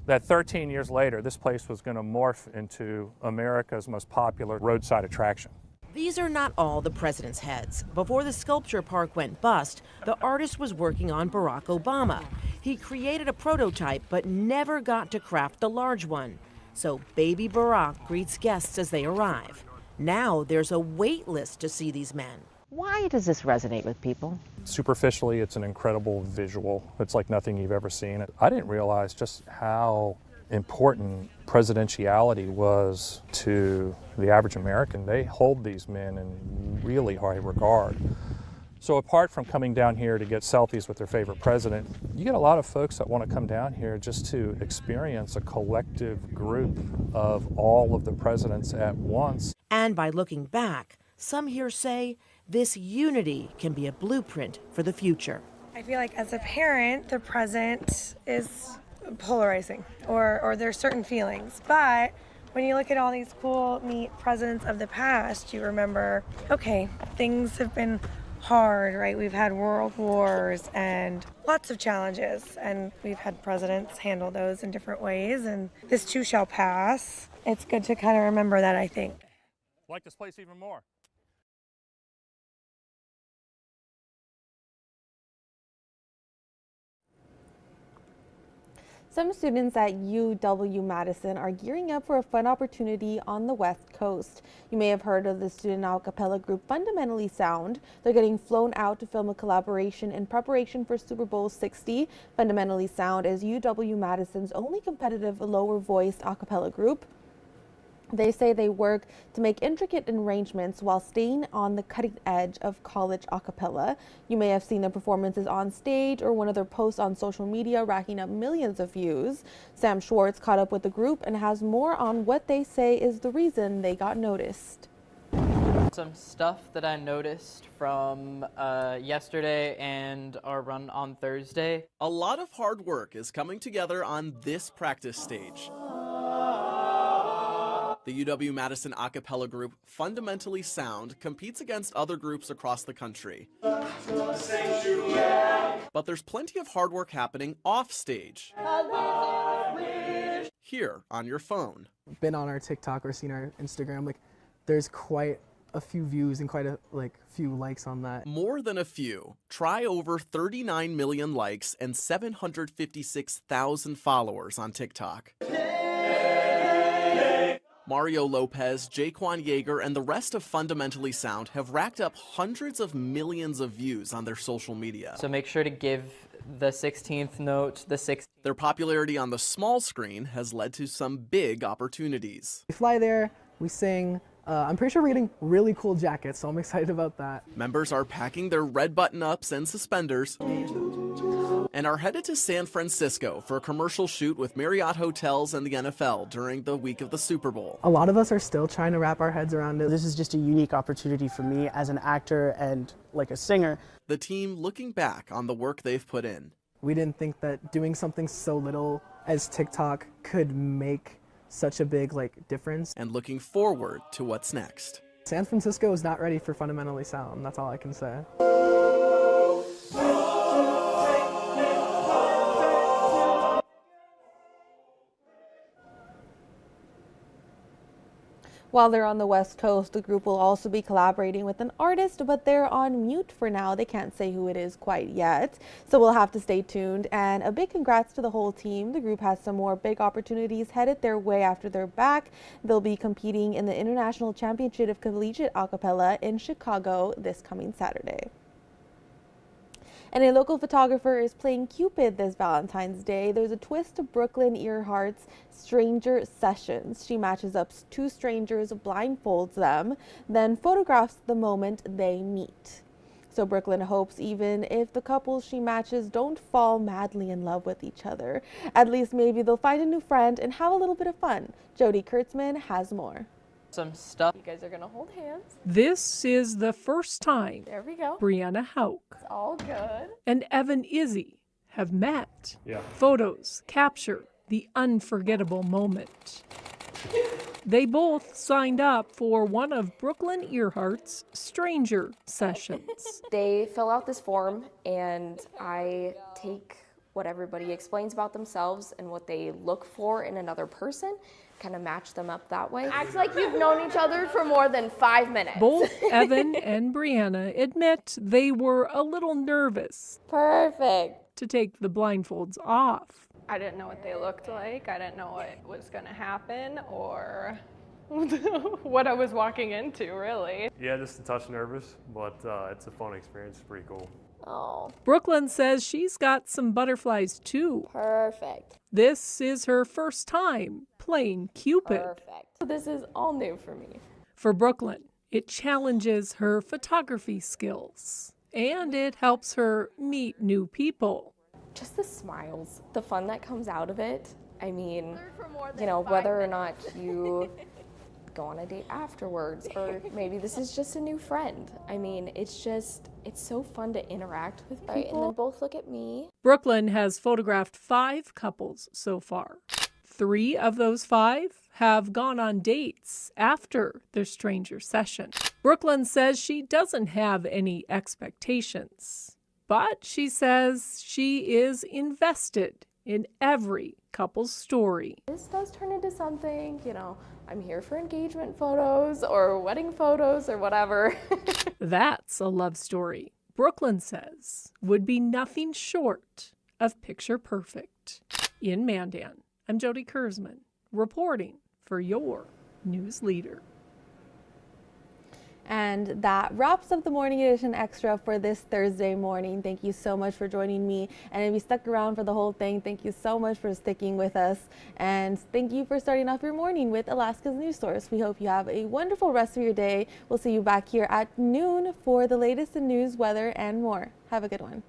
that 13 years later, this place was going to morph into America's most popular roadside attraction. These are not all the president's heads. Before the sculpture park went bust, the artist was working on Barack Obama. He created a prototype but never got to craft the large one. So baby Barack greets guests as they arrive. Now there's a wait list to see these men. Why does this resonate with people? Superficially, it's an incredible visual. It's like nothing you've ever seen. I didn't realize just how important presidentiality was to the average American. They hold these men in really high regard. So apart from coming down here to get selfies with their favorite president, you get a lot of folks that want to come down here just to experience a collective group of all of the presidents at once. And by looking back, some here say this unity can be a blueprint for the future. I feel like as a parent, the present is polarizing, or there's certain feelings. But when you look at all these cool, neat presidents of the past, you remember, okay, things have been hard, right? We've had world wars and lots of challenges, and we've had presidents handle those in different ways, and this too shall pass. It's good to kind of remember that, I think. Like this place even more. Some students at UW-Madison are gearing up for a fun opportunity on the West Coast. You may have heard of the student a cappella group Fundamentally Sound. They're getting flown out to film a collaboration in preparation for Super Bowl 60. Fundamentally Sound is UW-Madison's only competitive lower-voiced a cappella group. They say they work to make intricate arrangements while staying on the cutting edge of college a cappella. You may have seen their performances on stage or one of their posts on social media racking up millions of views. Sam Schwartz caught up with the group and has more on what they say is the reason they got noticed. Some stuff that I noticed from yesterday and our run on Thursday. A lot of hard work is coming together on this practice stage. The UW-Madison a cappella group Fundamentally Sound competes against other groups across the country. But there's plenty of hard work happening off stage. Here on your phone. Been on our TikTok or seen our Instagram, there's quite a few views and quite a few likes on that. More than a few. Try over 39 million likes and 756,000 followers on TikTok. Mario Lopez, Jaquan Yeager, and the rest of Fundamentally Sound have racked up hundreds of millions of views on their social media. So make sure to give the 16th note the 16th. Their popularity on the small screen has led to some big opportunities. We fly there, we sing. I'm pretty sure we're getting really cool jackets, so I'm excited about that. Members are packing their red button-ups and suspenders and are headed to San Francisco for a commercial shoot with Marriott Hotels and the NFL during the week of the Super Bowl. A lot of us are still trying to wrap our heads around it. This is just a unique opportunity for me as an actor and a singer. The team looking back on the work they've put in. We didn't think that doing something so little as TikTok could make such a big difference. And looking forward to what's next. San Francisco is not ready for Fundamentally Sound, that's all I can say. While they're on the West Coast, the group will also be collaborating with an artist, but they're on mute for now. They can't say who it is quite yet, so we'll have to stay tuned. And a big congrats to the whole team. The group has some more big opportunities headed their way after they're back. They'll be competing in the International Championship of Collegiate a cappella in Chicago this coming Saturday. And a local photographer is playing Cupid this Valentine's Day. There's a twist to Brooklyn Earhart's Stranger Sessions. She matches up two strangers, blindfolds them, then photographs the moment they meet. So Brooklyn hopes even if the couples she matches don't fall madly in love with each other, at least maybe they'll find a new friend and have a little bit of fun. Jody Kurtzman has more. Some stuff. You guys are gonna hold hands. This is the first time There we go. Brianna Hauk It's all good. and Evan Izzy have met. Yeah. Photos capture the unforgettable moment. They both signed up for one of Brooklyn Earhart's Stranger Sessions. They fill out this form and I take what everybody explains about themselves and what they look for in another person, kind of match them up that way. Act like you've known each other for more than 5 minutes. Both Evan and Brianna admit they were a little nervous. Perfect. to take the blindfolds off. I didn't know what they looked like. I didn't know what was going to happen or what I was walking into, really. Yeah, just a touch nervous, but it's a fun experience. It's pretty cool. Oh. Brooklyn says she's got some butterflies too. Perfect. This is her first time playing Cupid. Perfect. So this is all new for me. For Brooklyn, it challenges her photography skills and it helps her meet new people. Just the smiles, the fun that comes out of it. I mean, you know, whether or not you go on a date afterwards, or maybe this is just a new friend. I mean, it's so fun to interact with people. Right, and then both look at me. Brooklyn has photographed 5 couples so far. 3 of those 5 have gone on dates after their stranger session. Brooklyn says she doesn't have any expectations, but she says she is invested in every couple's story. This does turn into something, you know, I'm here for engagement photos or wedding photos or whatever. That's a love story, Brooklyn says, would be nothing short of picture perfect. In Mandan, I'm Jody Kurzman, reporting for your news leader. And that wraps up the Morning Edition Extra for this Thursday morning. Thank you so much for joining me. And if you stuck around for the whole thing, thank you so much for sticking with us. And thank you for starting off your morning with Alaska's News Source. We hope you have a wonderful rest of your day. We'll see you back here at noon for the latest in news, weather, and more. Have a good one.